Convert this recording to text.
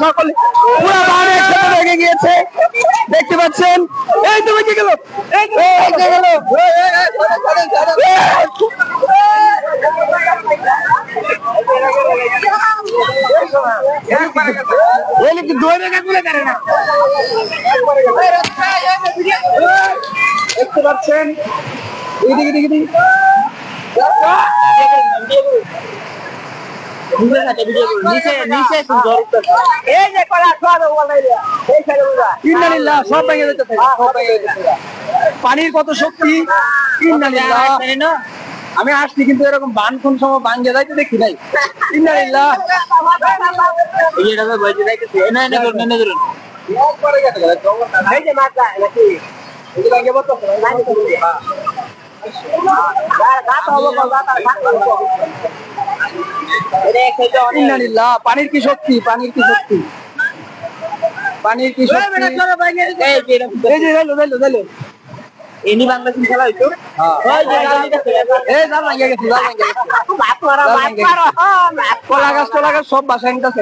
সকলে পুরো বান একসাথে লেগে গিয়েছে, দেখতে পাচ্ছেন। এই তুমি কি গেল, দেখতে পাচ্ছেন। পানির কত শক্তি, আমি আসছি কিন্তু এরকম বান কোন সময় ভাঙ্গে যাইতে দেখি নাই। পানির কি শক্তি, পানির কি শক্তি, পানির কি শক্তি। এনি বাংলাদেশ খেলা হইতো, সব বাসায় নিতেছে।